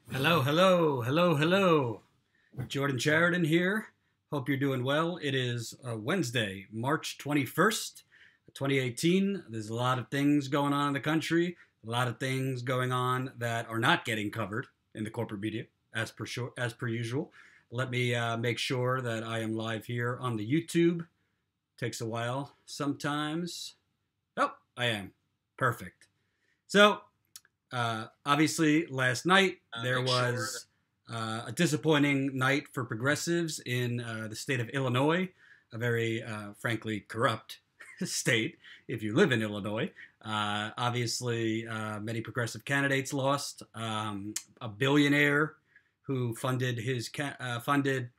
Hello, hello, hello, hello. Jordan Chariton here. Hope you're doing well. It is Wednesday, March 21st, 2018. There's a lot of things going on in the country, a lot of things going on that are not getting covered in the corporate media, as per usual. Let me make sure that I am live here on the YouTube. Takes a while sometimes. Oh, I am. Perfect. So, obviously, last night there was a disappointing night for progressives in the state of Illinois, a very, frankly, corrupt state if you live in Illinois. Obviously, many progressive candidates lost. A billionaire who funded his candidacy,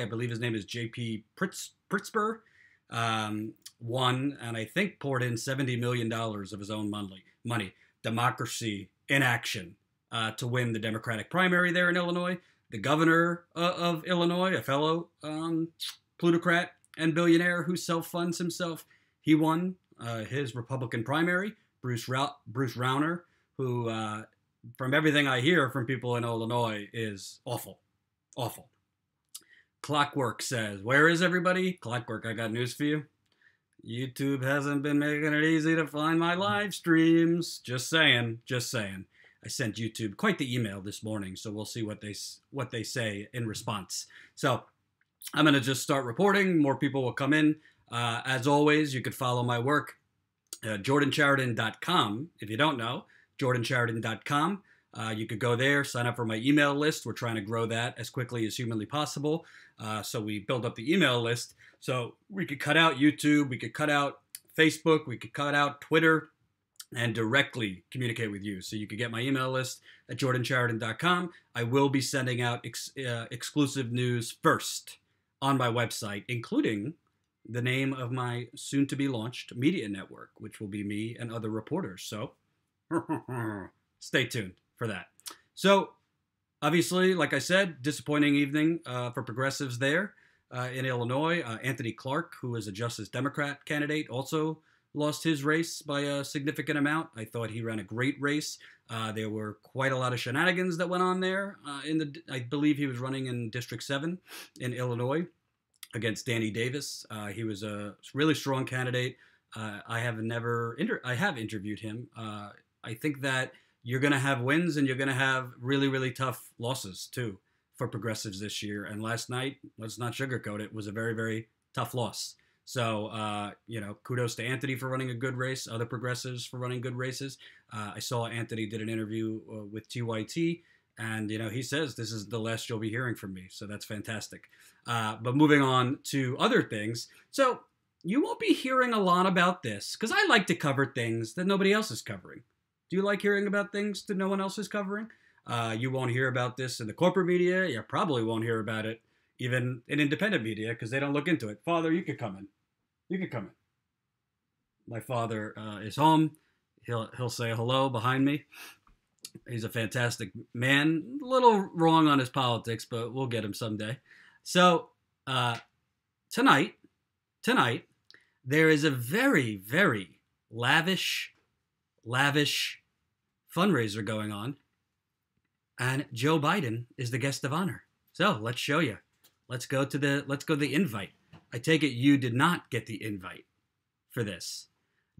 I believe his name is J.P. Pritzker, won and I think poured in $70 million of his own money. Democracy in action to win the Democratic primary there in Illinois. The governor of Illinois, a fellow plutocrat and billionaire who self-funds himself, he won his Republican primary. Bruce Rauner, who, from everything I hear from people in Illinois, is awful. Awful. Clockwork says, where is everybody? Clockwork, I got news for you. YouTube hasn't been making it easy to find my live streams. Just saying, just saying. I sent YouTube quite the email this morning, so we'll see what they say in response. So I'm going to just start reporting. More people will come in. As always, you could follow my work at jordanchariton.com. If you don't know, jordanchariton.com. You could go there, sign up for my email list. We're trying to grow that as quickly as humanly possible. So we build up the email list. So we could cut out YouTube, we could cut out Facebook, we could cut out Twitter, and directly communicate with you. So you could get my email list at jordanchariton.com. I will be sending out exclusive news first on my website, including the name of my soon-to-be-launched media network, which will be me and other reporters. So stay tuned for that. So obviously, like I said, disappointing evening for progressives there in Illinois. Anthony Clark, who is a Justice Democrat candidate, also lost his race by a significant amount. I thought he ran a great race. There were quite a lot of shenanigans that went on there. I believe he was running in District 7 in Illinois against Danny Davis. He was a really strong candidate. I have interviewed him. I think that you're going to have wins and you're going to have really, really tough losses too for progressives this year. And last night, let's not sugarcoat it, was a very, very tough loss. So, kudos to Anthony for running a good race, other progressives for running good races. I saw Anthony did an interview with TYT, and, he says this is the last you'll be hearing from me. So that's fantastic. But moving on to other things. So you won't be hearing a lot about this because I like to cover things that nobody else is covering. Do you like hearing about things that no one else is covering? You won't hear about this in the corporate media. You probably won't hear about it even in independent media because they don't look into it. Father, you could come in. You could come in. My father is home. He'll say hello behind me. He's a fantastic man. A little wrong on his politics, but we'll get him someday. So tonight, there is a very, very lavish fundraiser going on, and Joe Biden is the guest of honor. So let's show you. Let's go to the invite. I take it you did not get the invite for this.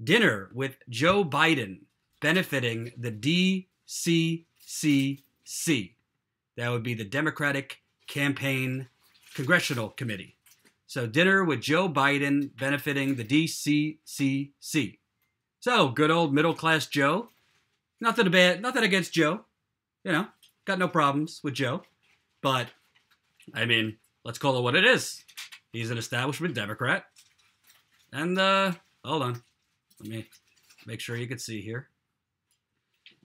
Dinner with Joe Biden benefiting the DCCC. That would be the Democratic Campaign Congressional Committee. So dinner with Joe Biden benefiting the DCCC. So, good old middle-class Joe. Nothing against Joe. Got no problems with Joe. But, let's call it what it is. He's an establishment Democrat. And, hold on. Let me make sure you can see here.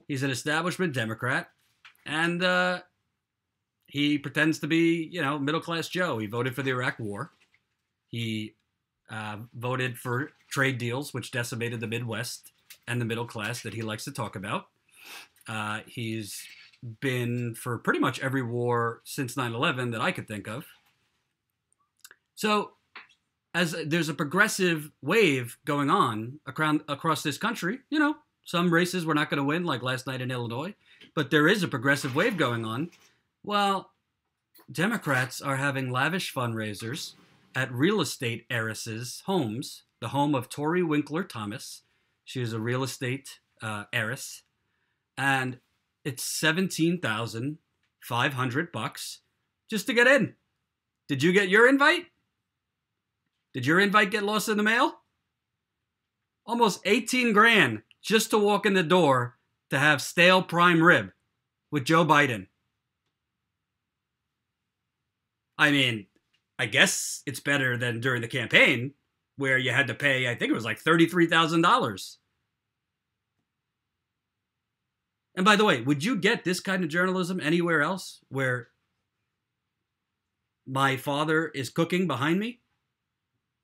He's an establishment Democrat. And, he pretends to be, middle-class Joe. He voted for the Iraq War. He voted for trade deals, which decimated the Midwest and the middle class that he likes to talk about. He's been for pretty much every war since 9/11 that I could think of. So as there's a progressive wave going on across this country, some races we're not going to win, like last night in Illinois. but there is a progressive wave going on. Well, Democrats are having lavish fundraisers at real estate heiresses' homes, the home of Tori Winkler Thomas. She is a real estate heiress, and it's $17,500 just to get in. Did you get your invite? Did your invite get lost in the mail? Almost 18 grand just to walk in the door to have stale prime rib with Joe Biden. I mean, I guess it's better than during the campaign where you had to pay, I think it was like $33,000. And by the way, would you get this kind of journalism anywhere else where my father is cooking behind me?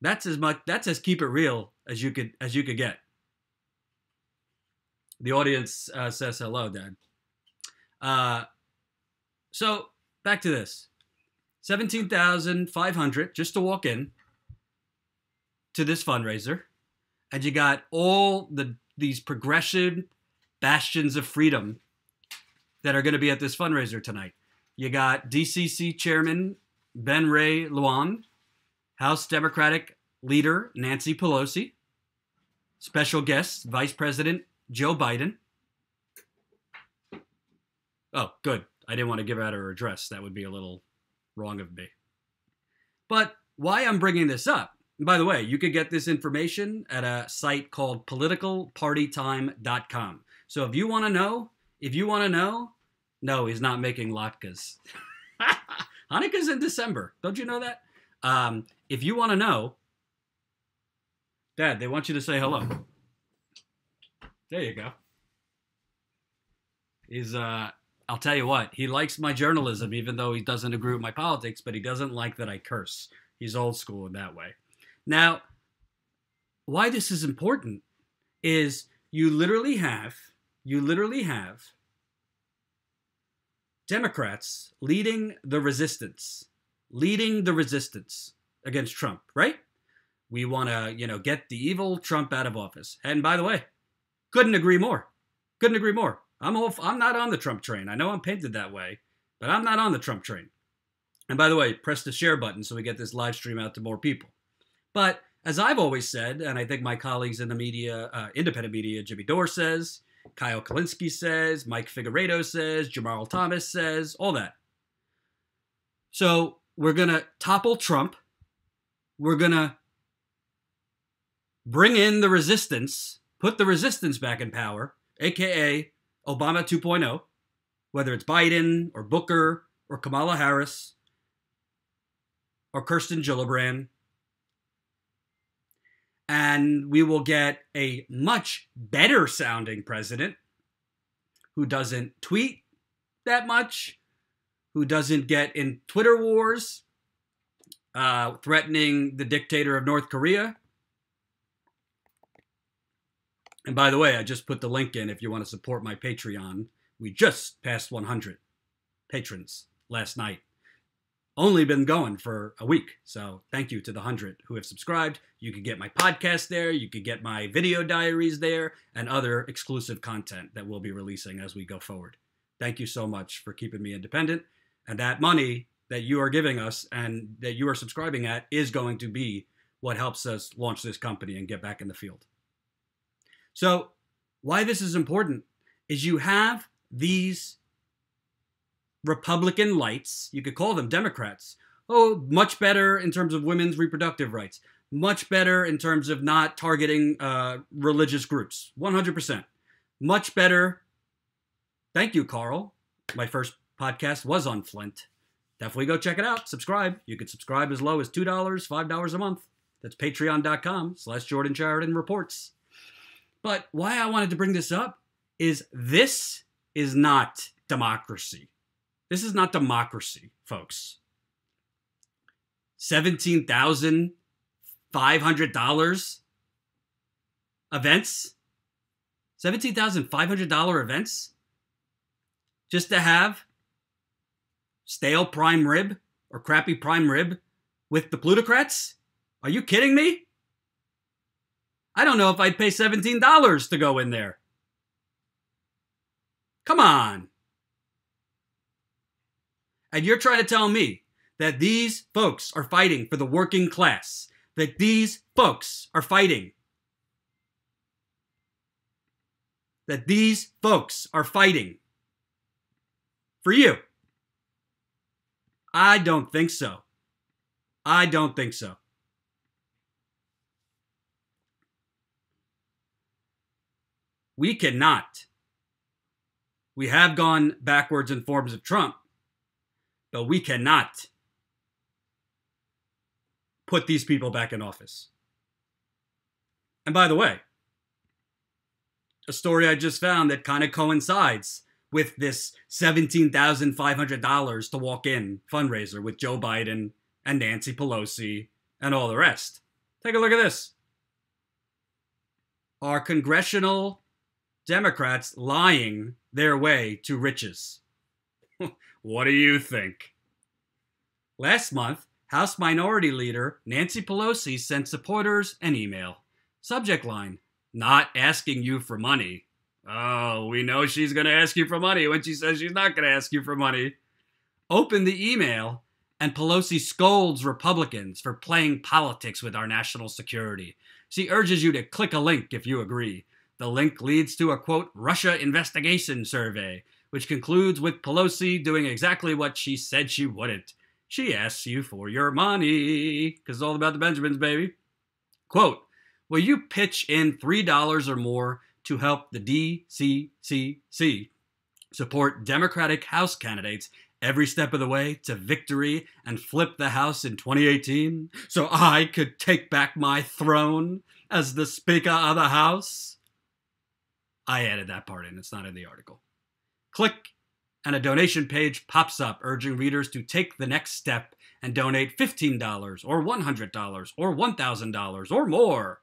That's as keep it real as you could get. The audience says hello, Dad. So back to this. $17,500 just to walk in to this fundraiser, and you got all these progressive bastions of freedom that are going to be at this fundraiser tonight. You got DCC Chairman Ben Ray Lujan, House Democratic Leader Nancy Pelosi, special guest Vice President Joe Biden. Oh, good. I didn't want to give out her address. That would be a little wrong of me. But why I'm bringing this up, and by the way, you could get this information at a site called politicalpartytime.com. So if you want to know, no, he's not making latkes. Hanukkah's in December. Don't you know that? If you want to know, Dad, they want you to say hello. There you go. I'll tell you what, he likes my journalism, even though he doesn't agree with my politics, but he doesn't like that I curse. He's old school in that way. Now, why this is important is you literally have Democrats leading the resistance against Trump, right? We want to, get the evil Trump out of office. And by the way, couldn't agree more. I'm not on the Trump train. I know I'm painted that way, but I'm not on the Trump train. And by the way, press the share button so we get this live stream out to more people. But as I've always said, and I think my colleagues in the media, independent media, Jimmy Dore says, Kyle Kalinske says, Mike Figueredo says, Jamarl Thomas says, all that. So we're going to topple Trump. We're going to bring in the resistance, put the resistance back in power, a.k.a. Obama 2.0, whether it's Biden or Booker or Kamala Harris or Kirsten Gillibrand. And we will get a much better sounding president who doesn't tweet that much, who doesn't get in Twitter wars, threatening the dictator of North Korea. And by the way, I just put the link in if you want to support my Patreon. We just passed 100 patrons last night. Only been going for a week. So thank you to the 100 who have subscribed. You could get my podcast there. You could get my video diaries there and other exclusive content that we'll be releasing as we go forward. Thank you so much for keeping me independent. And that money that you are giving us and that you are subscribing at is going to be what helps us launch this company and get back in the field. So why this is important is you have these Republican lights, you could call them Democrats. Oh, much better in terms of women's reproductive rights. Much better in terms of not targeting religious groups. 100%. Much better. Thank you, Carl. My first podcast was on Flint. Definitely go check it out. Subscribe. You could subscribe as low as $2, $5 a month. That's patreon.com/Jordan Chariton Reports. But why I wanted to bring this up is this is not democracy. This is not democracy, folks. $17,500 events? $17,500 events? Just to have stale prime rib or crappy prime rib with the plutocrats? Are you kidding me? I don't know if I'd pay $17 to go in there. Come on. And you're trying to tell me that these folks are fighting for the working class, that these folks are fighting, that these folks are fighting for you. I don't think so. I don't think so. We cannot. We have gone backwards in forms of Trump, but we cannot put these people back in office. And by the way, a story I just found that kind of coincides with this $17,500 to walk in fundraiser with Joe Biden and Nancy Pelosi and all the rest. Take a look at this. Are congressional Democrats lying their way to riches? What do you think? Last month, House Minority Leader Nancy Pelosi sent supporters an email. Subject line, not asking you for money. Oh, we know she's going to ask you for money when she says she's not going to ask you for money. Open the email, and Pelosi scolds Republicans for playing politics with our national security. She urges you to click a link if you agree. The link leads to a, quote, Russia investigation survey, which concludes with Pelosi doing exactly what she said she wouldn't. She asks you for your money, because it's all about the Benjamins, baby. Quote, will you pitch in $3 or more to help the DCCC support Democratic House candidates every step of the way to victory and flip the House in 2018 so I could take back my throne as the Speaker of the House? I added that part in. It's not in the article. Click, and a donation page pops up urging readers to take the next step and donate $15 or $100 or $1,000 or more.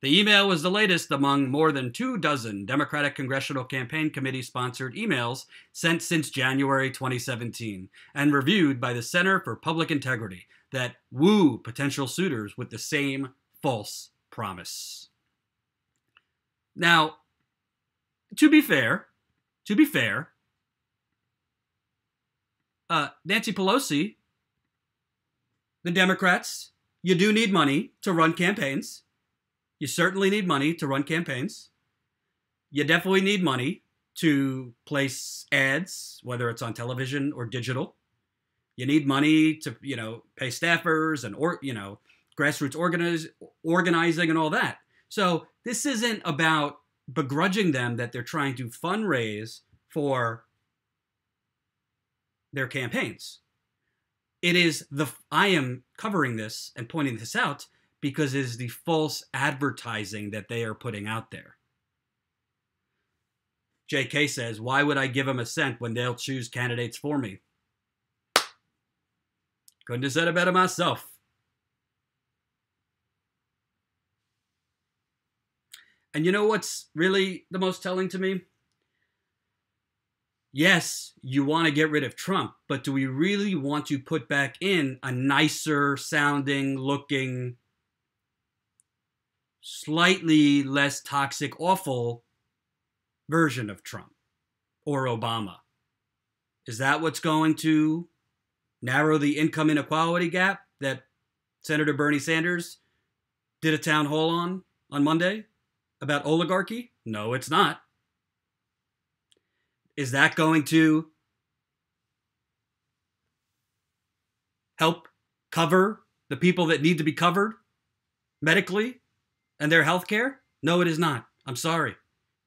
The email was the latest among more than 24 Democratic Congressional Campaign Committee-sponsored emails sent since January 2017 and reviewed by the Center for Public Integrity that woo potential suitors with the same false promise. Now, to be fair, Nancy Pelosi, the Democrats, you do need money to run campaigns. You certainly need money to run campaigns. You definitely need money to place ads, whether it's on television or digital. You need money to, pay staffers and, grassroots organizing and all that. So this isn't about begrudging them that they're trying to fundraise for their campaigns. I am covering this and pointing this out because it is the false advertising that they are putting out there. JK says, why would I give them a cent when they'll choose candidates for me? Couldn't have said it better myself. And you know what's really the most telling to me? Yes, you want to get rid of Trump, but do we really want to put back in a nicer sounding, looking, slightly less toxic, awful version of Trump or Obama? Is that what's going to narrow the income inequality gap that Senator Bernie Sanders did a town hall on Monday about oligarchy? No, it's not. Is that going to help cover the people that need to be covered medically and their health care? No, it is not. I'm sorry.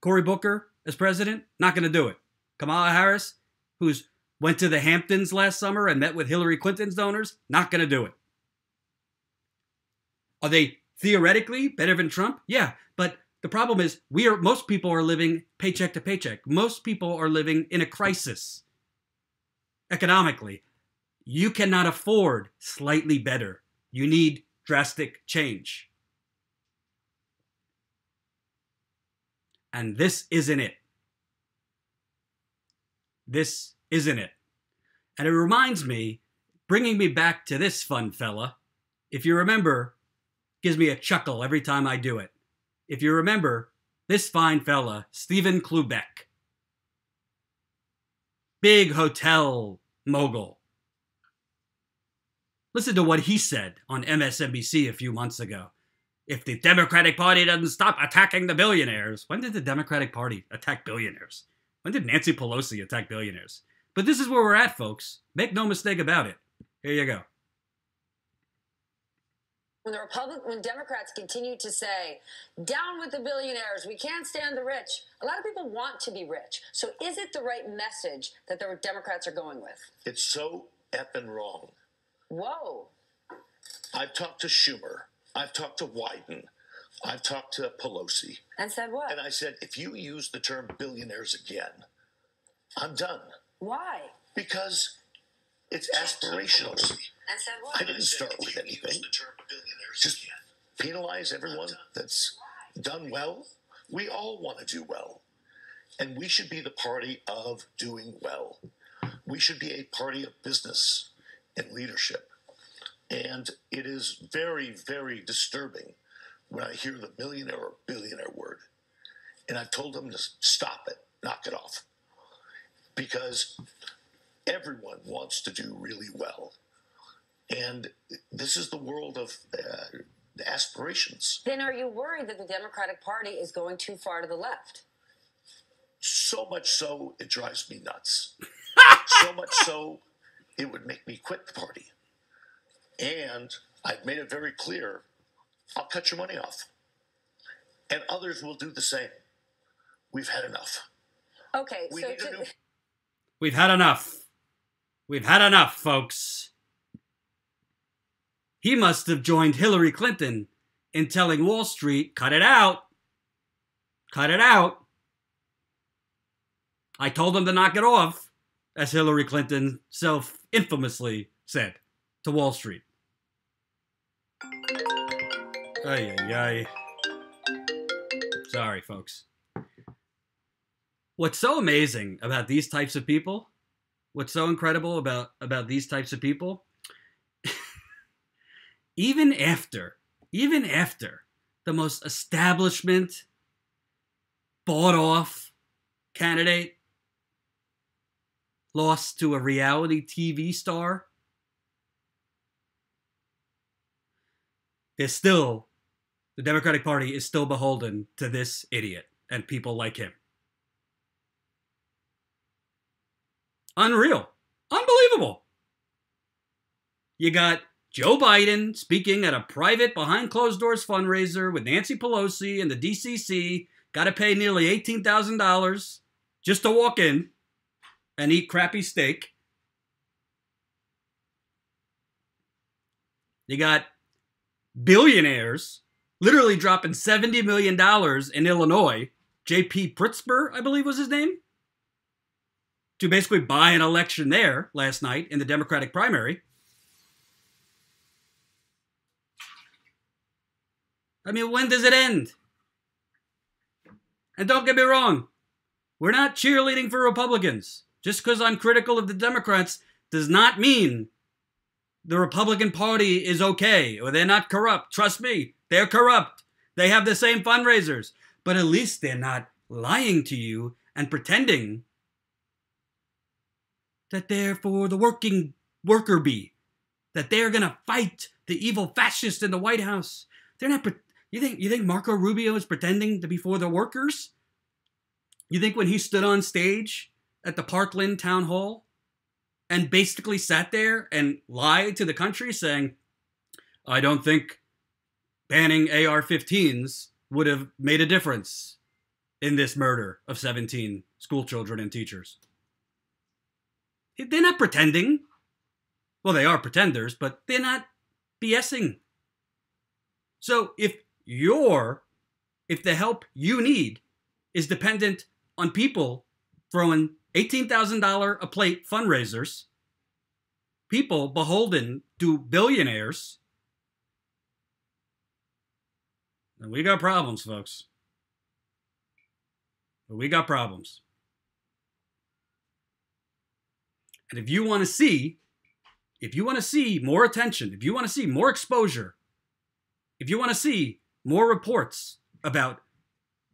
Cory Booker as president, not going to do it. Kamala Harris, who's went to the Hamptons last summer and met with Hillary Clinton's donors, not going to do it. Are they theoretically better than Trump? Yeah, but the problem is most people are living paycheck to paycheck. Most people are living in a crisis economically. You cannot afford slightly better. You need drastic change. And this isn't it. This isn't it. And it reminds me, bringing me back to this fun fella, if you remember, gives me a chuckle every time I do it. If you remember, this fine fella, Stephen Klubeck, big hotel mogul. Listen to what he said on MSNBC a few months ago. If the Democratic Party doesn't stop attacking the billionaires. When did the Democratic Party attack billionaires? When did Nancy Pelosi attack billionaires? But this is where we're at, folks. Make no mistake about it. Here you go. When Democrats continue to say, down with the billionaires, we can't stand the rich, a lot of people want to be rich. So is it the right message that the Democrats are going with? It's so effing wrong. Whoa. I've talked to Schumer. I've talked to Wyden. I've talked to Pelosi. And said what? And I said, if you use the term billionaires again, I'm done. Why? Because it's aspirational. And said what? I didn't start with anything. Just penalize everyone that's done well. We all want to do well. And we should be the party of doing well. We should be a party of business and leadership. And it is very, very disturbing when I hear the millionaire or billionaire word. And I've told them to stop it, knock it off. Because everyone wants to do really well. And this is the world of aspirations. Then are you worried that the Democratic Party is going too far to the left? So much so, it drives me nuts. So much so, it would make me quit the party. And I've made it very clear, I'll cut your money off. And others will do the same. We've had enough. Okay, We've had enough. We've had enough, folks. He must have joined Hillary Clinton in telling Wall Street, cut it out. Cut it out. I told him to knock it off, as Hillary Clinton self-infamously said to Wall Street. Ay, ay, ay. Sorry, folks. What's so amazing about these types of people, what's so incredible about these types of people, even after the most establishment, bought-off candidate lost to a reality TV star, the Democratic Party is still beholden to this idiot and people like him. Unreal. Unbelievable. You got Joe Biden speaking at a private behind-closed-doors fundraiser with Nancy Pelosi and the DCC. Got to pay nearly $18,000 just to walk in and eat crappy steak. You got billionaires literally dropping $70 million in Illinois. J.P. Pritzker, I believe was his name, to basically buy an election there last night in the Democratic primary. I mean, when does it end? And don't get me wrong, we're not cheerleading for Republicans. Just because I'm critical of the Democrats does not mean the Republican Party is okay or they're not corrupt. Trust me, they're corrupt. They have the same fundraisers. But at least they're not lying to you and pretending that they're for the worker bee, that they're going to fight the evil fascist in the White House. They're not. You think Marco Rubio is pretending to be for the workers? You think when he stood on stage at the Parkland Town Hall and basically sat there and lied to the country saying, I don't think banning AR-15s would have made a difference in this murder of 17 school children and teachers? They're not pretending. Well, they are pretenders, but they're not BSing. So if the help you need is dependent on people throwing $18,000 a plate fundraisers, people beholden to billionaires, then we got problems, folks. We got problems. And if you want to see more attention, if you want to see more exposure, if you want to see more reports about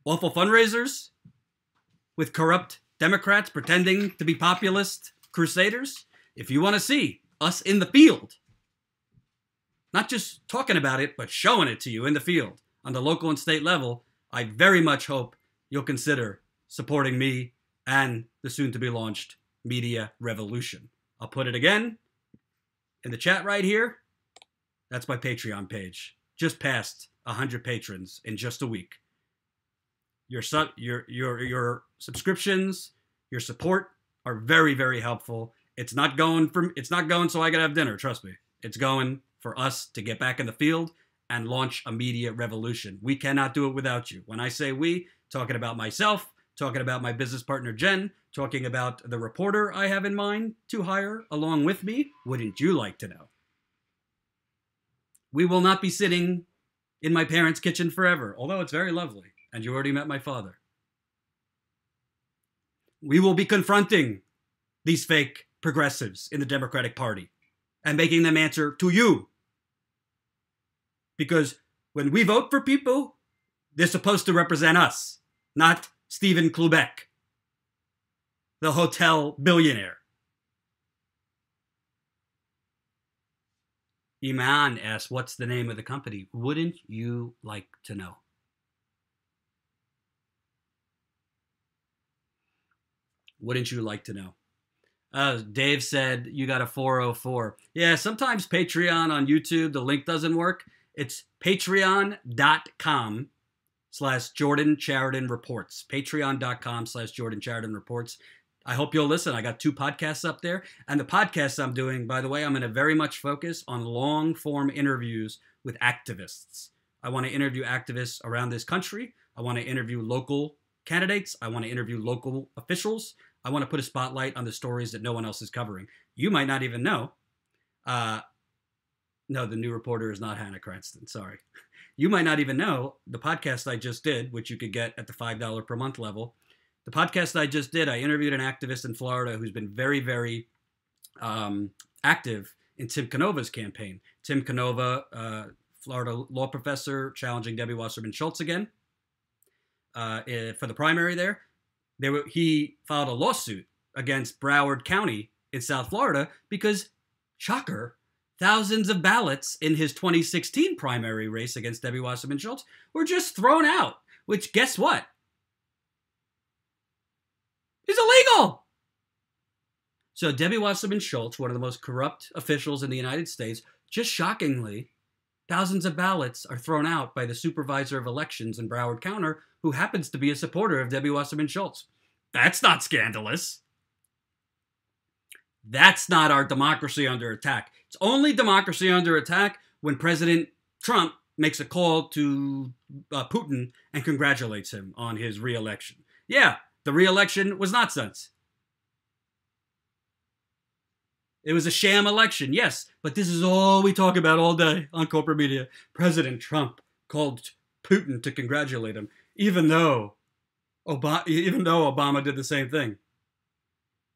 awful fundraisers with corrupt Democrats pretending to be populist crusaders, If you want to see us in the field, not just talking about it, but showing it to you in the field on the local and state level, I very much hope you'll consider supporting me and the soon-to-be-launched Media Revolution. I'll put it again in the chat right here. That's my Patreon page. Just passed 100 patrons in just a week. Your subscriptions, your support are very, very helpful. It's not going so I can have dinner, trust me. It's going for us to get back in the field and launch a media revolution. We cannot do it without you. When I say we, talking about myself, talking about my business partner Jen, talking about the reporter I have in mind to hire along with me. Wouldn't you like to know? We will not be sitting in my parents' kitchen forever, although it's very lovely, and you already met my father. We will be confronting these fake progressives in the Democratic Party and making them answer to you. Because when we vote for people, they're supposed to represent us, not Stephen Klubeck, the hotel billionaire. Iman asks, what's the name of the company? Wouldn't you like to know? Wouldn't you like to know? Dave said, you got a 404. Yeah, sometimes Patreon on YouTube, the link doesn't work. It's patreon.com/Jordan Chariton Reports. Patreon.com/Jordan Chariton Reports. I hope you'll listen. I got 2 podcasts up there. And the podcasts I'm doing, by the way, I'm going to very much focus on long-form interviews with activists. I want to interview activists around this country. I want to interview local candidates. I want to interview local officials. I want to put a spotlight on the stories that no one else is covering. You might not even know. No, the new reporter is not Hannah Cranston. Sorry. You might not even know the podcast I just did, which you could get at the $5 per month level. The podcast I just did, I interviewed an activist in Florida who's been very, very active in Tim Canova's campaign. Tim Canova, Florida law professor, challenging Debbie Wasserman Schultz again for the primary there. He filed a lawsuit against Broward County in South Florida because, shocker, thousands of ballots in his 2016 primary race against Debbie Wasserman Schultz were just thrown out, which, guess what? Is illegal. So Debbie Wasserman Schultz, one of the most corrupt officials in the United States, just shockingly, thousands of ballots are thrown out by the supervisor of elections in Broward County, who happens to be a supporter of Debbie Wasserman Schultz. That's not scandalous. That's not our democracy under attack. It's only democracy under attack when President Trump makes a call to Putin and congratulates him on his re-election. Yeah, the re-election was nonsense. It was a sham election, yes, but this is all we talk about all day on corporate media. President Trump called Putin to congratulate him, even though Obama did the same thing.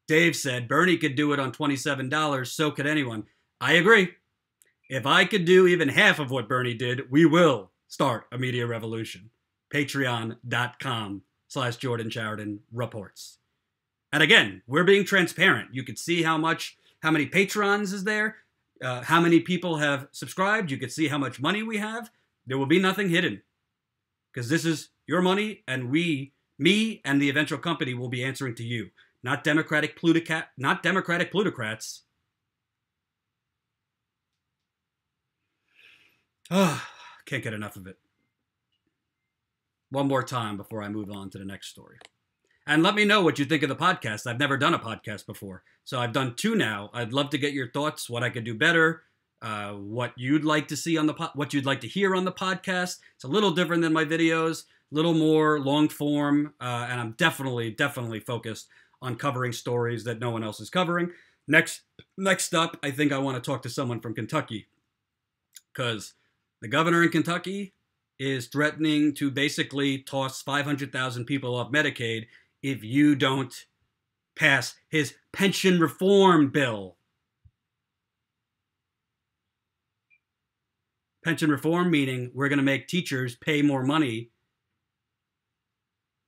Dave said, Bernie could do it on $27, so could anyone. I agree. If I could do even half of what Bernie did, we will start a media revolution. Patreon.com/Jordan Chariton Reports. And again, we're being transparent. You could see how many patrons is there, how many people have subscribed. You could see how much money we have. There will be nothing hidden because this is your money, and me and the eventual company will be answering to you, not Democratic plutocrats. Can't get enough of it. One more time before I move on to the next story. And let me know what you think of the podcast. I've never done a podcast before, so I've done 2 now. I'd love to get your thoughts, what I could do better, what you'd like to see on what you'd like to hear on the podcast. It's a little different than my videos, a little more long form, and I'm definitely focused on covering stories that no one else is covering. Next up, I think I want to talk to someone from Kentucky, because the governor in Kentucky is threatening to basically toss 500,000 people off Medicaid if you don't pass his pension reform bill. Pension reform meaning we're going to make teachers pay more money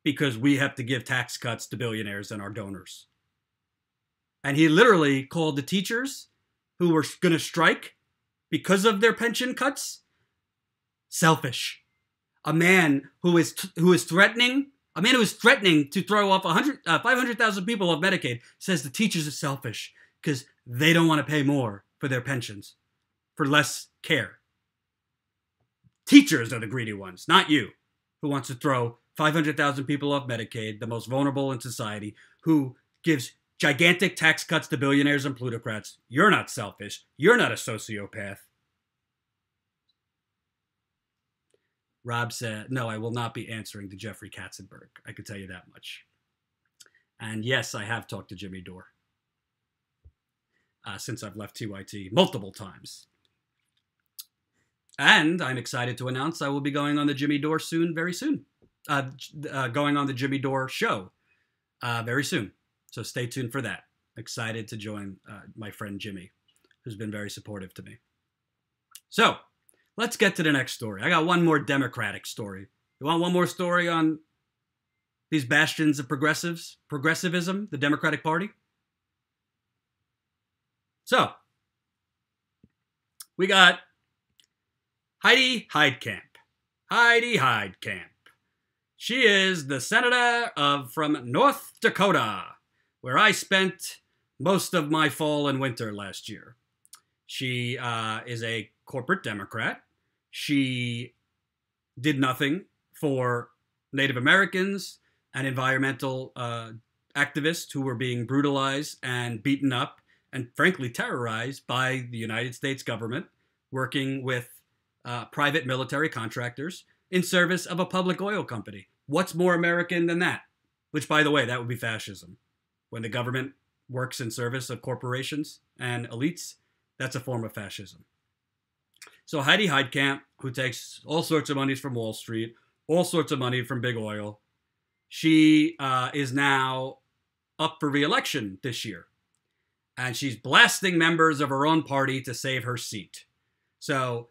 because we have to give tax cuts to billionaires and our donors. And he literally called the teachers who were going to strike because of their pension cuts selfish. A man who is threatening to throw off 500,000 people off Medicaid says the teachers are selfish because they don't want to pay more for their pensions, for less care. Teachers are the greedy ones, not you, who wants to throw 500,000 people off Medicaid, the most vulnerable in society, who gives gigantic tax cuts to billionaires and plutocrats. You're not selfish. You're not a sociopath. Rob said, no, I will not be answering to Jeffrey Katzenberg. I can tell you that much. And yes, I have talked to Jimmy Dore since I've left TYT multiple times. And I'm excited to announce I will be going on the Jimmy Dore very soon. Going on the Jimmy Dore show very soon. So stay tuned for that. Excited to join my friend Jimmy, who's been very supportive to me. So let's get to the next story. I got one more Democratic story. You want one more story on these bastions of progressivism, the Democratic Party? So, we got Heidi Heitkamp. Heidi Heitkamp. She is the senator from North Dakota, where I spent most of my fall and winter last year. She is a corporate Democrat. She did nothing for Native Americans and environmental activists who were being brutalized and beaten up and frankly terrorized by the United States government, working with private military contractors in service of a public oil company. What's more American than that? Which, by the way, that would be fascism. When the government works in service of corporations and elites, that's a form of fascism. So Heidi Heitkamp, who takes all sorts of money from Wall Street, all sorts of money from big oil, she is now up for re-election this year. And she's blasting members of her own party to save her seat. So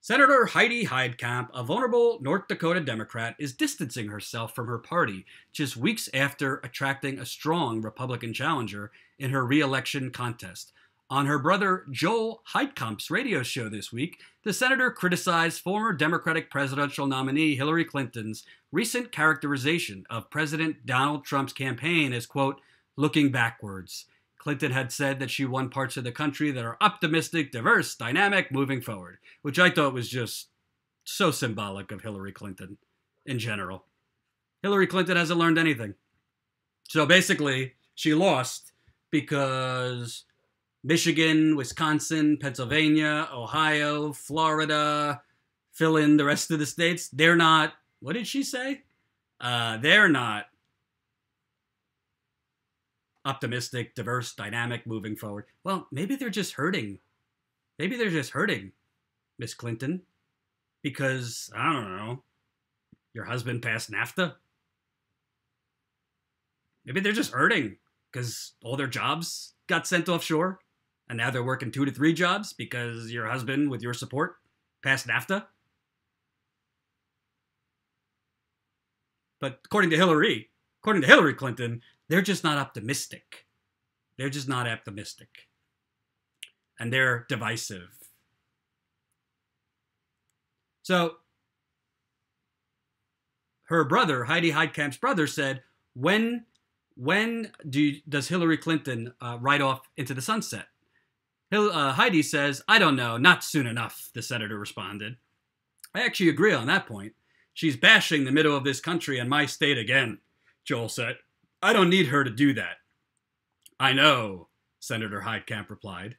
Senator Heidi Heitkamp, a vulnerable North Dakota Democrat, is distancing herself from her party just weeks after attracting a strong Republican challenger in her re-election contest. On her brother Joel Heitkamp's radio show this week, the senator criticized former Democratic presidential nominee Hillary Clinton's recent characterization of President Donald Trump's campaign as, quote, looking backwards. Clinton had said that she won parts of the country that are optimistic, diverse, dynamic, moving forward, which I thought was just so symbolic of Hillary Clinton in general. Hillary Clinton hasn't learned anything. So basically, she lost because Michigan, Wisconsin, Pennsylvania, Ohio, Florida, fill in the rest of the states, they're not, what did she say? They're not optimistic, diverse, dynamic, moving forward. Well, maybe they're just hurting. Maybe they're just hurting, Miss Clinton, because, I don't know, your husband passed NAFTA? Maybe they're just hurting because all their jobs got sent offshore, and now they're working 2 to 3 jobs because your husband, with your support, passed NAFTA? But according to Hillary Clinton, they're just not optimistic. They're just not optimistic. And they're divisive. So, her brother, Heidi Heitkamp's brother, said, when does Hillary Clinton ride off into the sunset? Heidi says, I don't know, not soon enough, the senator responded. I actually agree on that point. She's bashing the middle of this country and my state again, Joel said. I don't need her to do that. I know, Senator Heitkamp replied.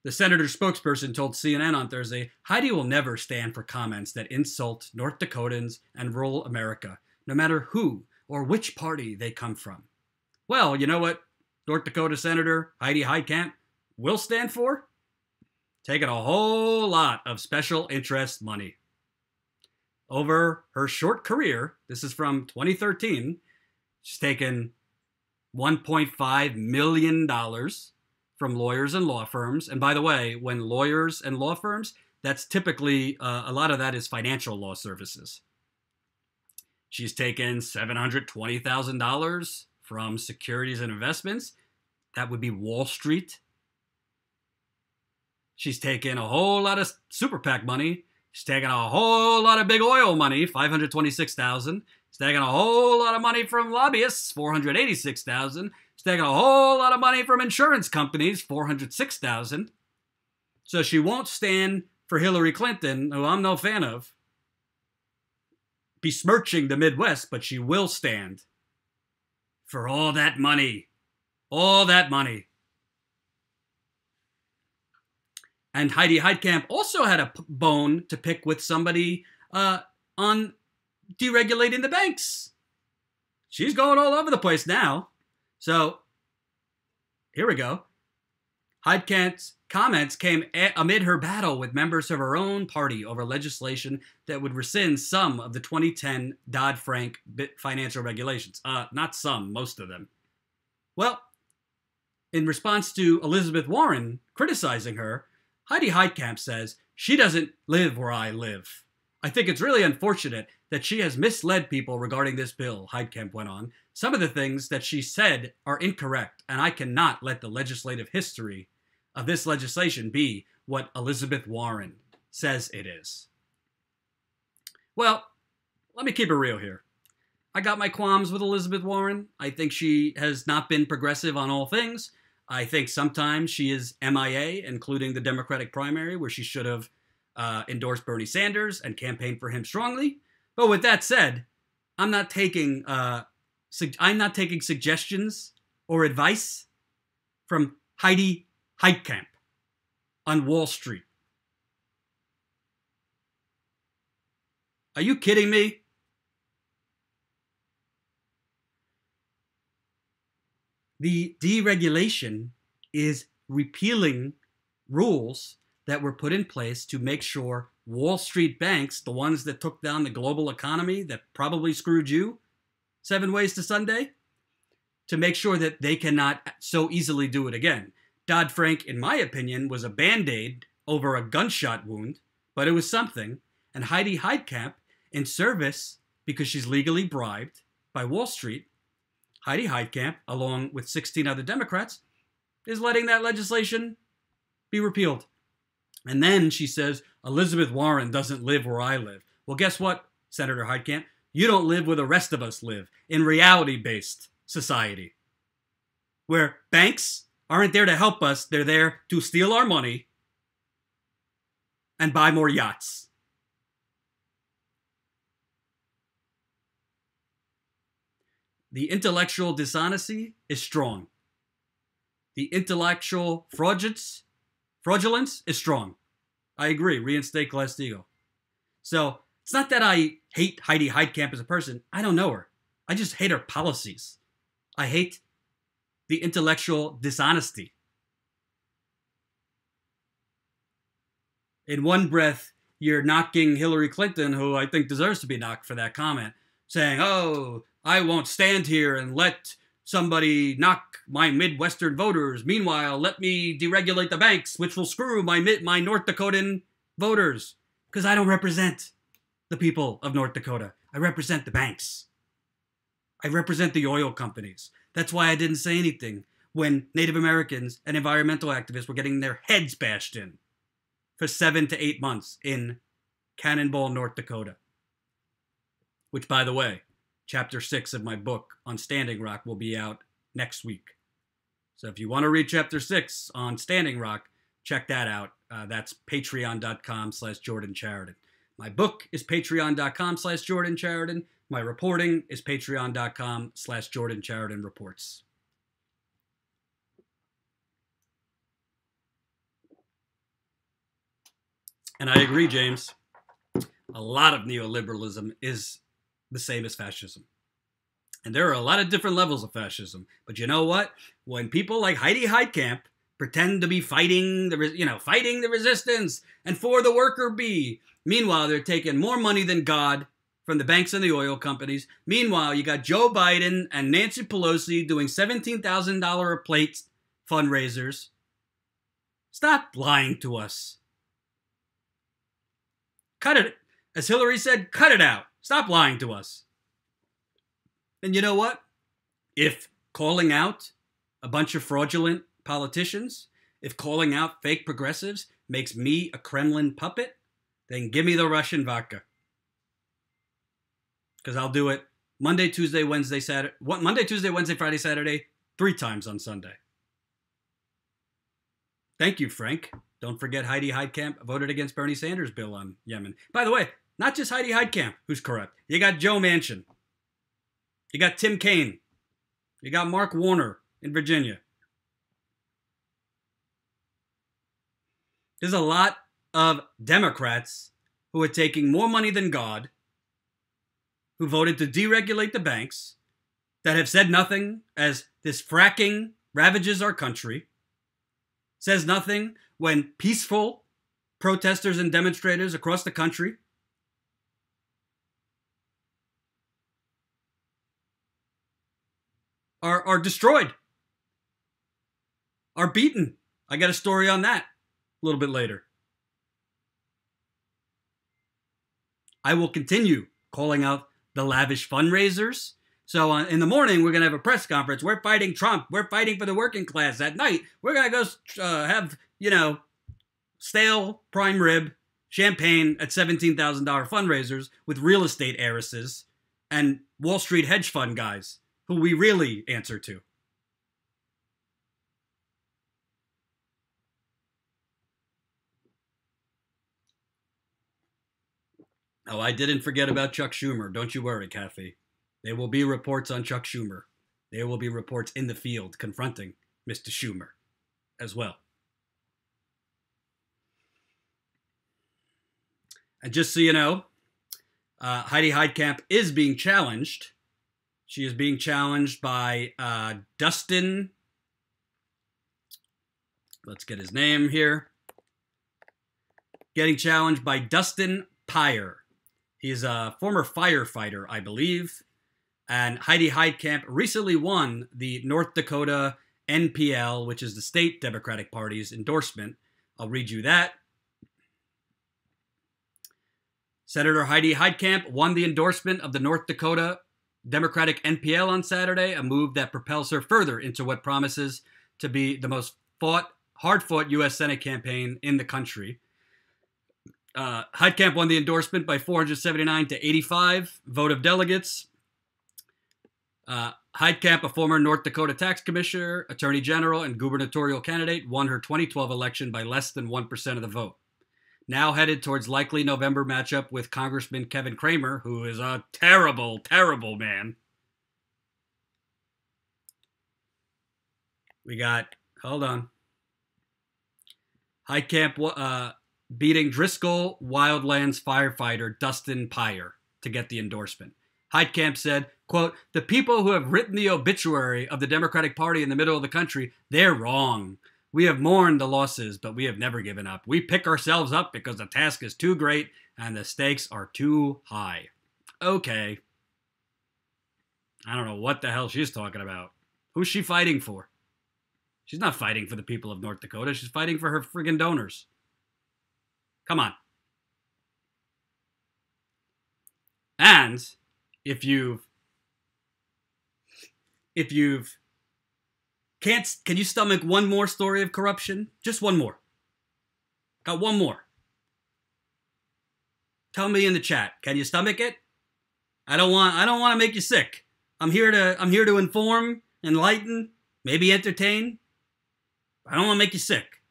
The senator's spokesperson told CNN on Thursday, Heidi will never stand for comments that insult North Dakotans and rural America, no matter who or which party they come from. Well, you know what North Dakota Senator Heidi Heitkamp will stand for? Taking a whole lot of special interest money. Over her short career, this is from 2013, she's taken $1.5 million from lawyers and law firms. And by the way, when lawyers and law firms, that's typically, a lot of that is financial law services. She's taken $720,000 from securities and investments. That would be Wall Street. She's taken a whole lot of super PAC money. She's taken a whole lot of big oil money, $526,000. She's taken a whole lot of money from lobbyists, $486,000. She's taken a whole lot of money from insurance companies, $406,000. So she won't stand for Hillary Clinton, who I'm no fan of, besmirching the Midwest, but she will stand for all that money. All that money. And Heidi Heitkamp also had a bone to pick with somebody on deregulating the banks. She's going all over the place now. So, here we go. Heitkamp's comments came amid her battle with members of her own party over legislation that would rescind some of the 2010 Dodd-Frank financial regulations. Not some, most of them. Well, in response to Elizabeth Warren criticizing her, Heidi Heitkamp says, she doesn't live where I live. I think it's really unfortunate that she has misled people regarding this bill, Heitkamp went on. Some of the things that she said are incorrect, and I cannot let the legislative history of this legislation be what Elizabeth Warren says it is. Well, let me keep it real here. I got my qualms with Elizabeth Warren. I think she has not been progressive on all things. I think sometimes she is MIA, including the Democratic primary, where she should have endorsed Bernie Sanders and campaigned for him strongly. But with that said, I'm not taking suggestions or advice from Heidi Heitkamp on Wall Street. Are you kidding me? The deregulation is repealing rules that were put in place to make sure Wall Street banks, the ones that took down the global economy, that probably screwed you 7 ways to Sunday, to make sure that they cannot so easily do it again. Dodd-Frank, in my opinion, was a Band-Aid over a gunshot wound, but it was something. And Heidi Heitkamp, in service, because she's legally bribed by Wall Street, Heidi Heitkamp, along with 16 other Democrats, is letting that legislation be repealed. And then she says, Elizabeth Warren doesn't live where I live. Well, guess what, Senator Heitkamp? You don't live where the rest of us live, in reality-based society, where banks aren't there to help us. They're there to steal our money and buy more yachts. The intellectual dishonesty is strong. The intellectual fraudulence is strong. I agree. Reinstate Glass-Steagall. So it's not that I hate Heidi Heitkamp as a person. I don't know her. I just hate her policies. I hate the intellectual dishonesty. In one breath, you're knocking Hillary Clinton, who I think deserves to be knocked for that comment, saying, oh, I won't stand here and let somebody knock my Midwestern voters. Meanwhile, let me deregulate the banks, which will screw my North Dakotan voters. Because I don't represent the people of North Dakota. I represent the banks. I represent the oil companies. That's why I didn't say anything when Native Americans and environmental activists were getting their heads bashed in for 7 to 8 months in Cannonball, North Dakota. Which, by the way, Chapter 6 of my book on Standing Rock will be out next week. So if you want to read Chapter 6 on Standing Rock, check that out. That's patreon.com/Jordan Chariton. My book is patreon.com/Jordan Chariton. My reporting is patreon.com/Jordan Chariton Reports. And I agree, James. A lot of neoliberalism is the same as fascism. And there are a lot of different levels of fascism. But you know what? When people like Heidi Heitkamp pretend to be fighting the resistance and for the worker bee, meanwhile, they're taking more money than God from the banks and the oil companies. Meanwhile, you got Joe Biden and Nancy Pelosi doing $17,000 a plate fundraisers. Stop lying to us. Cut it. As Hillary said, cut it out. Stop lying to us. And you know what? If calling out a bunch of fraudulent politicians, if calling out fake progressives makes me a Kremlin puppet, then give me the Russian vodka. Because I'll do it Monday, Tuesday, Wednesday, Friday, Saturday, 3 times on Sunday. Thank you, Frank. Don't forget Heidi Heitkamp voted against Bernie Sanders' bill on Yemen. By the way, not just Heidi Heitkamp who's corrupt. You got Joe Manchin. You got Tim Kaine. You got Mark Warner in Virginia. There's a lot of Democrats who are taking more money than God, who voted to deregulate the banks, that have said nothing as this fracking ravages our country, says nothing when peaceful protesters and demonstrators across the country are destroyed, are beaten. I got a story on that a little bit later. I will continue calling out the lavish fundraisers. So in the morning, we're going to have a press conference. We're fighting Trump. We're fighting for the working class. At night, we're going to go have, stale prime rib, champagne at $17,000 fundraisers with real estate heiresses and Wall Street hedge fund guys who we really answer to. Oh, I didn't forget about Chuck Schumer. Don't you worry, Kathy. There will be reports on Chuck Schumer. There will be reports in the field confronting Mr. Schumer as well. And just so you know, Heidi Heitkamp is being challenged. She is being challenged by Dustin. Let's get his name here. Getting challenged by Dustin Pyre. He's a former firefighter, I believe. And Heidi Heitkamp recently won the North Dakota NPL, which is the state Democratic Party's endorsement. I'll read you that. Senator Heidi Heitkamp won the endorsement of the North Dakota Democratic NPL on Saturday, a move that propels her further into what promises to be the most hard-fought U.S. Senate campaign in the country. Heitkamp won the endorsement by 479 to 85 vote of delegates. Heitkamp, a former North Dakota tax commissioner, attorney general, and gubernatorial candidate, won her 2012 election by less than 1% of the vote. Now headed towards likely November matchup with Congressman Kevin Cramer, who is a terrible, terrible man. We got, hold on. Heitkamp beating Driscoll Wildlands firefighter Dustin Pyre to get the endorsement. Heitkamp said, quote, "The people who have written the obituary of the Democratic Party in the middle of the country, they're wrong. We have mourned the losses, but we have never given up. We pick ourselves up because the task is too great and the stakes are too high." Okay. I don't know what the hell she's talking about. Who's she fighting for? She's not fighting for the people of North Dakota. She's fighting for her friggin' donors. Come on. And if you've can you stomach one more story of corruption? Just one more. Got one more. Tell me in the chat. Can you stomach it? I don't want to make you sick. I'm here to inform, enlighten, maybe entertain. I don't want to make you sick.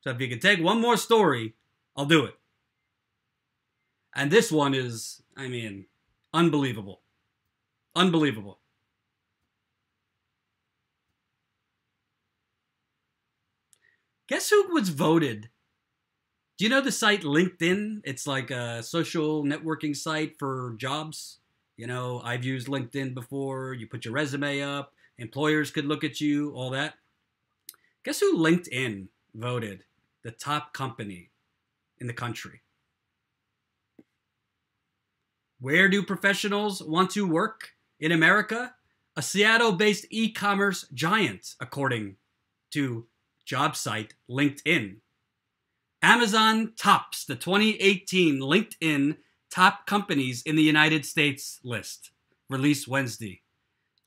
So if you can take one more story, I'll do it. And this one is, unbelievable. Unbelievable. Guess who was voted? Do you know the site LinkedIn? It's like a social networking site for jobs. I've used LinkedIn before. You put your resume up. Employers could look at you, all that. Guess who LinkedIn voted the top company in the country? Where do professionals want to work in America? A Seattle-based e-commerce giant, according to job site LinkedIn. Amazon tops the 2018 LinkedIn top companies in the United States list, released Wednesday.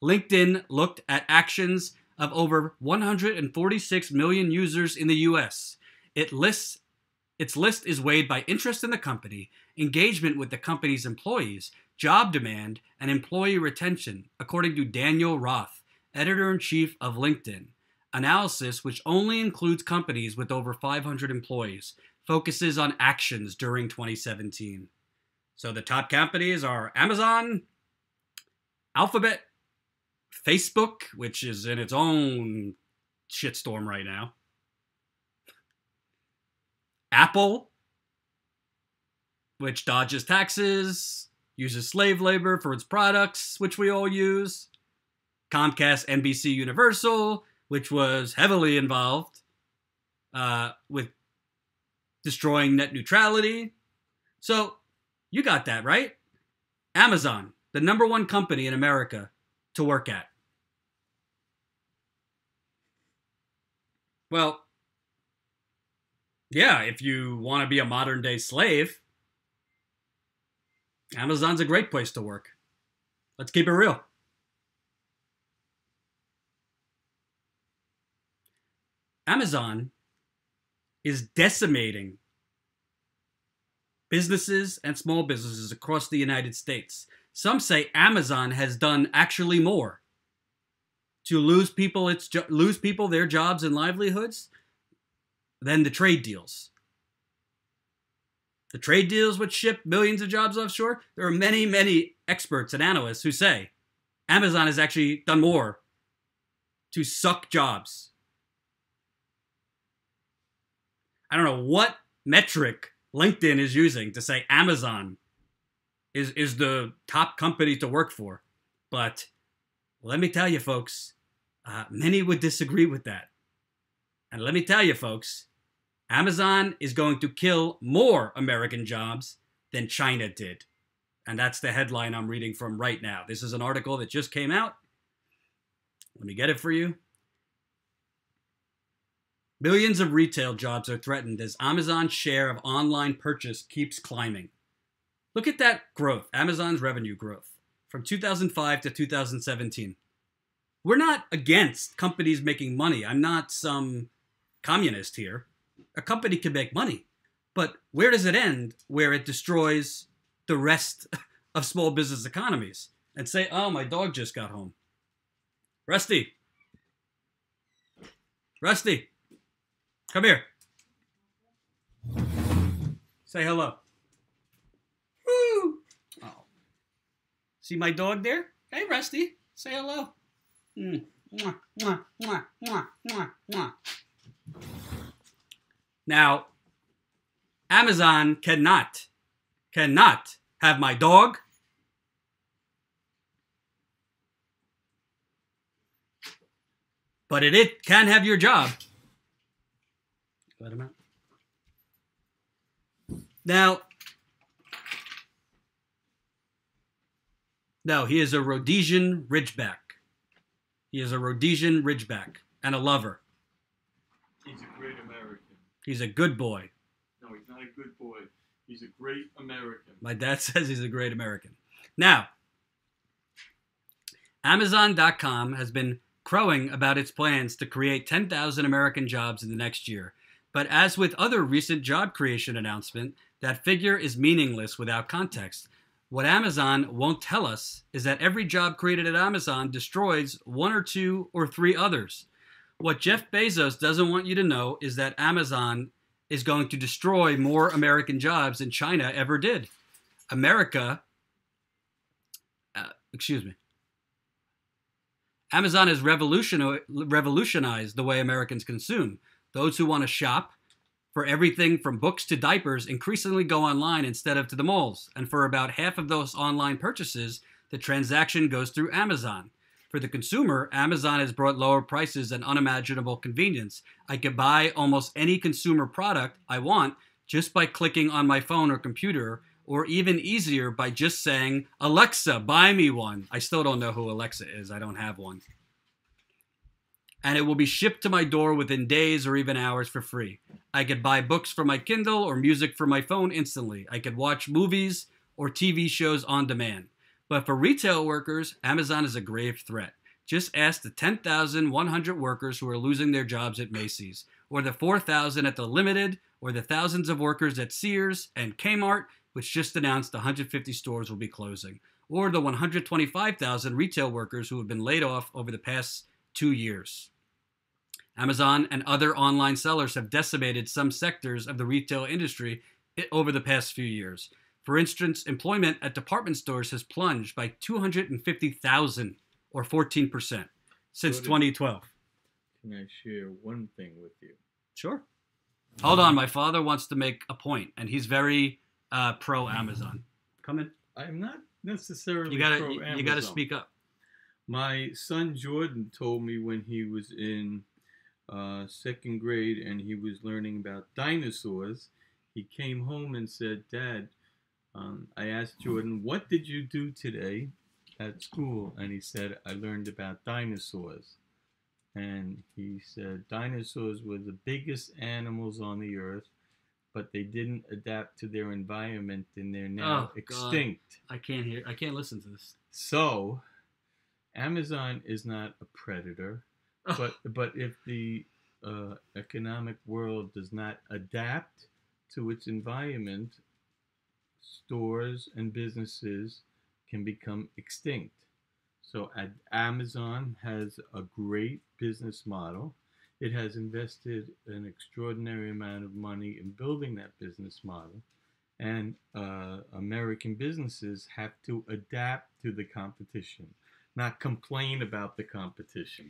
LinkedIn looked at actions of over 146 million users in the US. Its list is weighed by interest in the company, engagement with the company's employees, job demand, and employee retention, according to Daniel Roth, editor-in-chief of LinkedIn. Analysis, which only includes companies with over 500 employees, focuses on actions during 2017. So the top companies are Amazon, Alphabet, Facebook, which is in its own shitstorm right now, Apple, which dodges taxes, uses slave labor for its products, which we all use, Comcast, NBC Universal, which was heavily involved with destroying net neutrality. So you got that, right? Amazon, the #1 company in America to work at. Well, yeah, if you want to be a modern day slave, Amazon's a great place to work. Let's keep it real. Amazon is decimating businesses and small businesses across the United States. Some say Amazon has done actually more to lose people their jobs and livelihoods than the trade deals. The trade deals which ship millions of jobs offshore, there are many, many experts and analysts who say Amazon has actually done more to suck jobs. I don't know what metric LinkedIn is using to say Amazon is the top company to work for. But let me tell you, folks, many would disagree with that. And let me tell you, folks, Amazon is going to kill more American jobs than China did. And that's the headline I'm reading from right now. This is an article that just came out. Let me get it for you. Millions of retail jobs are threatened as Amazon's share of online purchase keeps climbing. Look at that growth, Amazon's revenue growth from 2005 to 2017. We're not against companies making money. I'm not some communist here. A company can make money, but where does it end where it destroys the rest of small business economies and say, oh, my dog just got home. Rusty, come here. Say hello. Woo! Oh. See my dog there? Hey, Rusty, say hello. Mwah, mwah, mwah, mwah, mwah, mwah. Now, Amazon cannot have my dog, but it can have your job. Let him out. Now, no, he is a Rhodesian Ridgeback. He is a Rhodesian Ridgeback and a lover. He's a great American. He's a good boy. No, he's not a good boy. He's a great American. My dad says he's a great American. Now, Amazon.com has been crowing about its plans to create 10,000 American jobs in the next year. But as with other recent job creation announcements, that figure is meaningless without context. What Amazon won't tell us is that every job created at Amazon destroys 1 or 2 or 3 others. What Jeff Bezos doesn't want you to know is that Amazon is going to destroy more American jobs than China ever did. Amazon has revolutionized the way Americans consume. Those who want to shop for everything from books to diapers increasingly go online instead of to the malls. And for about half of those online purchases, the transaction goes through Amazon. For the consumer, Amazon has brought lower prices and unimaginable convenience. I could buy almost any consumer product I want just by clicking on my phone or computer, or even easier by just saying, Alexa, buy me one. I still don't know who Alexa is. I don't have one. And it will be shipped to my door within days or even hours for free. I could buy books for my Kindle or music for my phone instantly. I could watch movies or TV shows on demand. But for retail workers, Amazon is a grave threat. Just ask the 10,100 workers who are losing their jobs at Macy's, or the 4,000 at the Limited, or the thousands of workers at Sears and Kmart, which just announced 150 stores will be closing, or the 125,000 retail workers who have been laid off over the past 2 years. Amazon and other online sellers have decimated some sectors of the retail industry over the past few years. For instance, employment at department stores has plunged by 250,000 or 14% since 2012. Can I share one thing with you? Sure. Hold on. My father wants to make a point, and he's very pro-Amazon. Come in. I'm not necessarily pro-Amazon. You got to speak up. My son Jordan told me when he was in second grade and he was learning about dinosaurs, he came home and said, Dad, I asked Jordan, what did you do today at school? And he said, I learned about dinosaurs. And he said, dinosaurs were the biggest animals on the earth, but they didn't adapt to their environment and they're now extinct. I can't listen to this. So, Amazon is not a predator, but if the economic world does not adapt to its environment, stores and businesses can become extinct. So Amazon has a great business model. It has invested an extraordinary amount of money in building that business model. And American businesses have to adapt to the competition, not complain about the competition.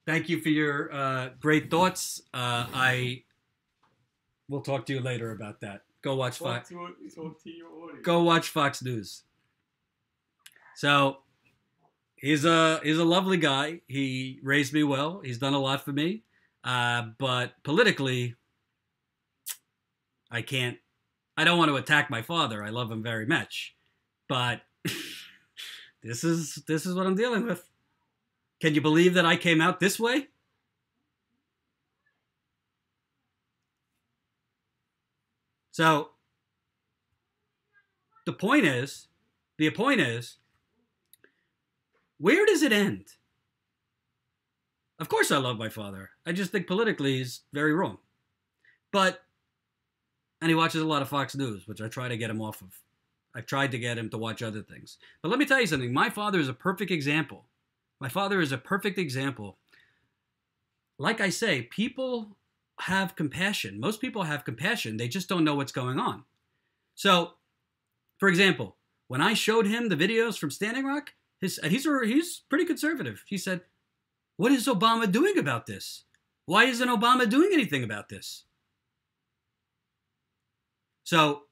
Thank you for your great thoughts. I will talk to you later about that. Go watch Fox. Go watch Fox News. So he's a lovely guy. He raised me well. He's done a lot for me. But politically, I don't want to attack my father. I love him very much. But this is what I'm dealing with. Can you believe that I came out this way? So the point is, where does it end? Of course I love my father. I just think politically he's very wrong. And he watches a lot of Fox News, which I try to get him off of. I've tried to get him to watch other things. But let me tell you something. My father is a perfect example. Like I say, people have compassion. Most people have compassion. They just don't know what's going on. So, for example, when I showed him the videos from Standing Rock, he's pretty conservative. He said, what is Obama doing about this? Why isn't Obama doing anything about this? So,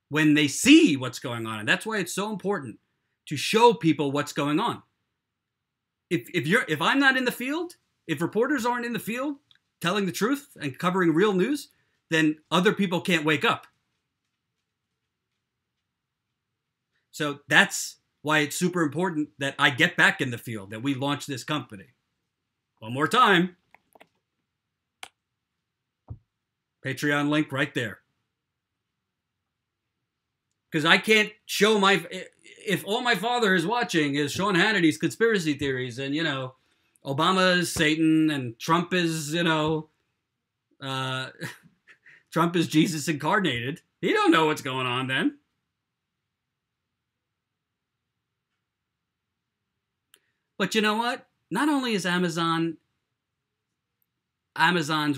when they see what's going on, and that's why it's so important to show people what's going on. If I'm not in the field, if reporters aren't in the field telling the truth and covering real news, then other people can't wake up. So that's why it's super important that I get back in the field, that we launch this company. One more time. Patreon link right there. Because I can't show if all my father is watching is Sean Hannity's conspiracy theories and, Obama is Satan and Trump is, Trump is Jesus incarnated. He don't know what's going on then. But you know what? Not only is Amazon's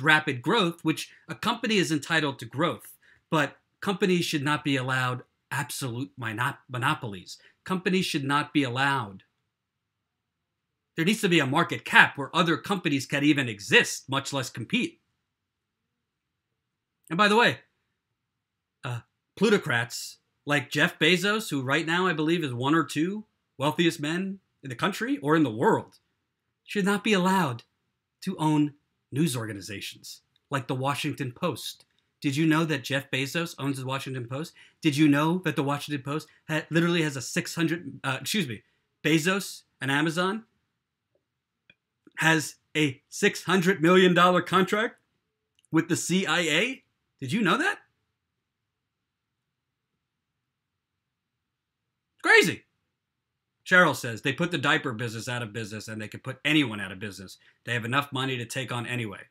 rapid growth, which a company is entitled to growth, but companies should not be allowed absolute monopolies. Companies should not be allowed. There needs to be a market cap where other companies can even exist, much less compete. And by the way, plutocrats like Jeff Bezos, who right now I believe is one or two wealthiest men in the country or in the world, should not be allowed to own news organizations like the Washington Post. Did you know that Jeff Bezos owns the Washington Post? Did you know that the Washington Post literally has a Bezos and Amazon has a $600 million contract with the CIA? Did you know that? Crazy. Cheryl says they put the diaper business out of business and they could put anyone out of business. They have enough money to take on anyway.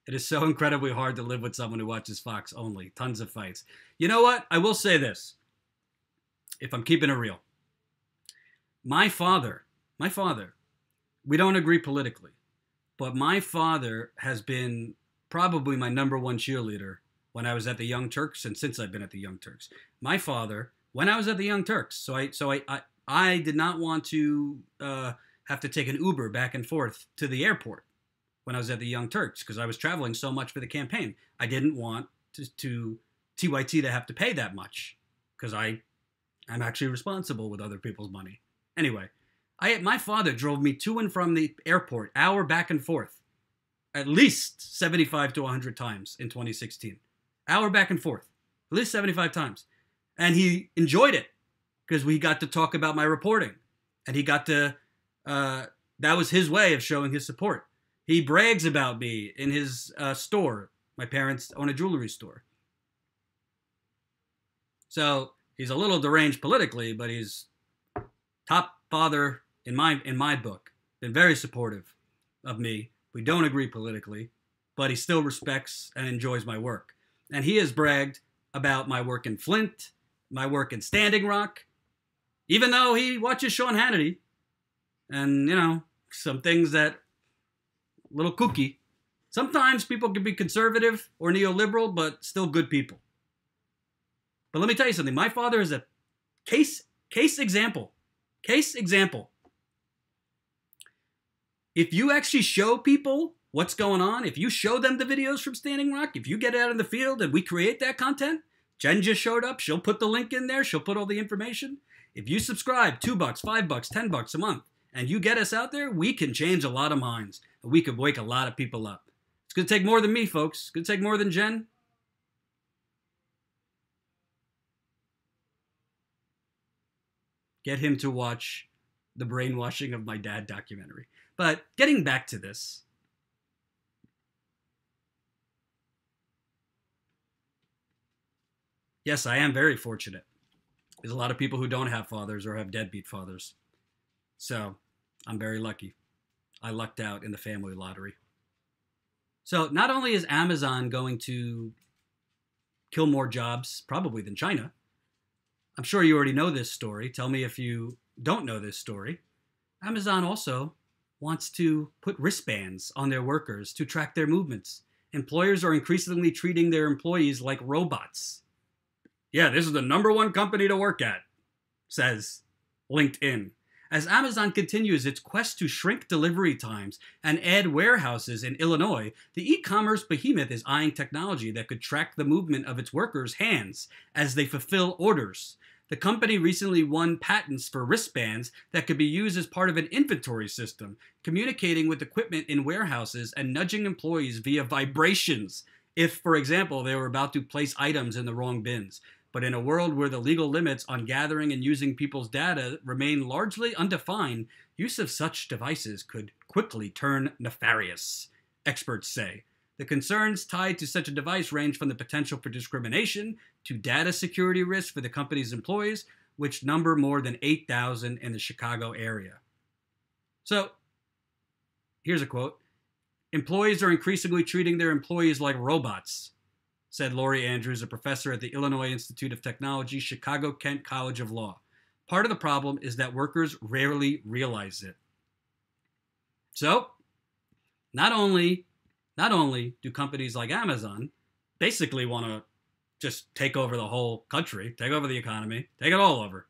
It is so incredibly hard to live with someone who watches Fox only. Tons of fights. You know what? I will say this, if I'm keeping it real. My father, we don't agree politically, but my father has been probably my number one cheerleader when I was at the Young Turks and since I've been at the Young Turks. My father, when I was at the Young Turks, so I did not want to have to take an Uber back and forth to the airport when I was at the Young Turks because I was traveling so much for the campaign. I didn't want to TYT to have to pay that much because I'm actually responsible with other people's money. Anyway, my father drove me to and from the airport, hour back and forth, at least 75 to 100 times in 2016. Hour back and forth, at least 75 times. And he enjoyed it because we got to talk about my reporting. And he got to, that was his way of showing his support. He brags about me in his store. My parents own a jewelry store. So he's a little deranged politically, but he's top father in my book. Been very supportive of me. We don't agree politically, but he still respects and enjoys my work. And he has bragged about my work in Flint, my work in Standing Rock, even though he watches Sean Hannity and, you know, some things that a little kooky. Sometimes people can be conservative or neoliberal, but still good people. But let me tell you something. My father is a case example. Case example. If you actually show people what's going on, if you show them the videos from Standing Rock, if you get out in the field and we create that content, Jen just showed up. She'll put the link in there. She'll put all the information. If you subscribe $2, $5, $10 a month, and you get us out there, we can change a lot of minds. And we could wake a lot of people up. It's going to take more than me, folks. It's going to take more than Jen. Get him to watch the Brainwashing of My Dad documentary. But getting back to this. Yes, I am very fortunate. There's a lot of people who don't have fathers or have deadbeat fathers. So I'm very lucky. I lucked out in the family lottery. So not only is Amazon going to kill more jobs, probably than China. I'm sure you already know this story. Tell me if you don't know this story. Amazon also wants to put wristbands on their workers to track their movements. Employers are increasingly treating their employees like robots. Yeah, this is the #1 company to work at, says LinkedIn. As Amazon continues its quest to shrink delivery times and add warehouses in Illinois, the e-commerce behemoth is eyeing technology that could track the movement of its workers' hands as they fulfill orders. The company recently won patents for wristbands that could be used as part of an inventory system, communicating with equipment in warehouses and nudging employees via vibrations if, for example, they were about to place items in the wrong bins. But in a world where the legal limits on gathering and using people's data remain largely undefined, use of such devices could quickly turn nefarious, experts say. The concerns tied to such a device range from the potential for discrimination to data security risks for the company's employees, which number more than 8,000 in the Chicago area. So, here's a quote. Employees are increasingly treating their employees like robots, said Lori Andrews, a professor at the Illinois Institute of Technology, Chicago-Kent College of Law. Part of the problem is that workers rarely realize it. So, not only do companies like Amazon basically want to just take over the whole country, take over the economy, take it all over.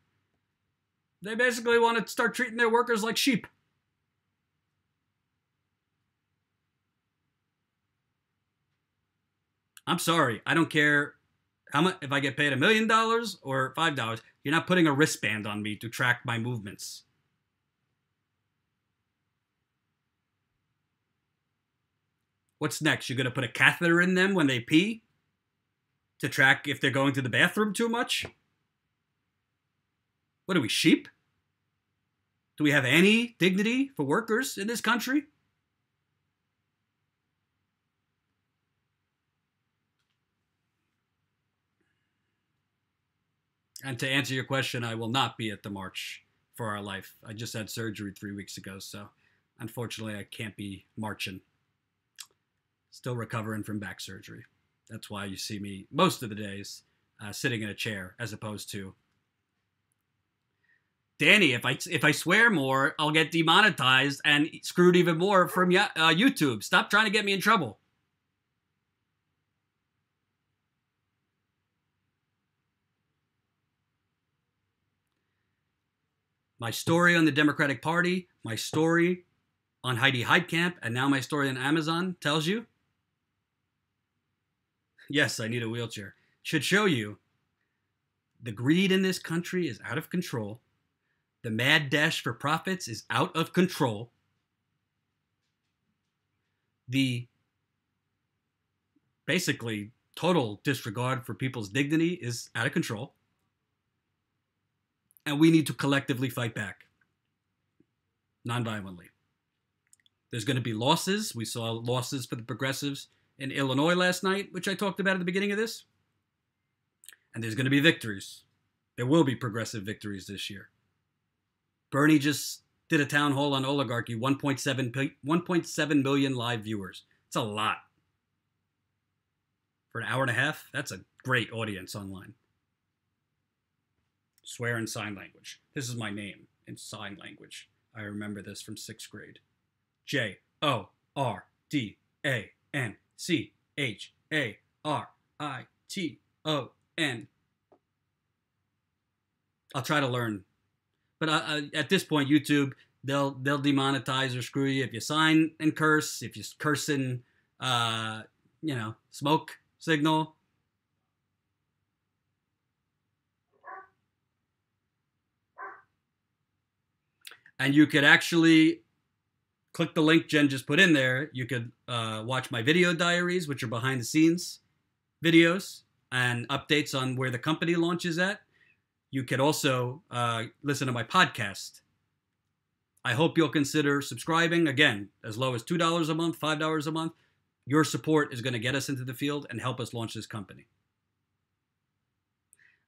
They basically want to start treating their workers like sheep. I'm sorry, I don't care how much, if I get paid $1 million or $5, you're not putting a wristband on me to track my movements. What's next? You're going to put a catheter in them when they pee to track if they're going to the bathroom too much? What are we, sheep? Do we have any dignity for workers in this country? And to answer your question, I will not be at the March for Our Life. I just had surgery 3 weeks ago, so unfortunately I can't be marching. Still recovering from back surgery. That's why you see me most of the days sitting in a chair as opposed to Danny. If I swear more, I'll get demonetized and screwed even more from YouTube. Stop trying to get me in trouble. My story on the Democratic Party, my story on Heidi Heitkamp, and now my story on Amazon tells you, yes, I need a wheelchair. Should show you the greed in this country is out of control. The mad dash for profits is out of control. The basically total disregard for people's dignity is out of control. And we need to collectively fight back, nonviolently. There's going to be losses. We saw losses for the progressives in Illinois last night, which I talked about at the beginning of this. And there's going to be victories. There will be progressive victories this year. Bernie just did a town hall on oligarchy, 1.7 million live viewers. It's a lot. For an hour and a half, that's a great audience online. Swear in sign language. This is my name in sign language. I remember this from 6th grade. JORDANCHARITON. I'll try to learn. But at this point, YouTube, they'll demonetize or screw you if you sign and curse, if you curse in, smoke signal. And you could actually click the link Jen just put in there. You could watch my video diaries, which are behind the scenes videos and updates on where the company launch is at. You could also listen to my podcast. I hope you'll consider subscribing. Again, as low as $2 a month, $5 a month. Your support is going to get us into the field and help us launch this company.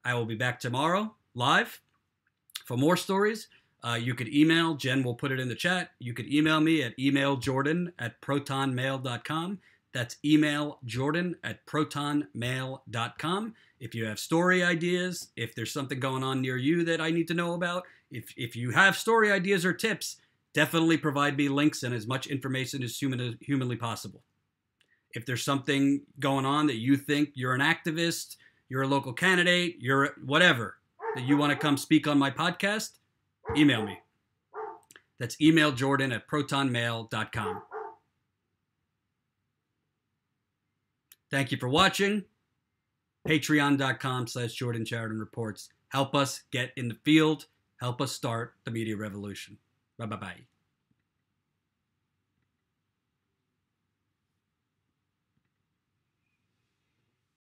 I will be back tomorrow live for more stories. You could email, Jen will put it in the chat. You could email me at emailjordan@protonmail.com. That's emailjordan@protonmail.com. If you have story ideas, if there's something going on near you that I need to know about, if you have story ideas or tips, definitely provide me links and as much information as humanly possible. If there's something going on that you think you're an activist, you're a local candidate, you're whatever, that you want to come speak on my podcast, email me. That's emailjordan@protonmail.com. Thank you for watching. Patreon.com/Jordan Chariton Reports. Help us get in the field. Help us start the media revolution. Bye-bye-bye.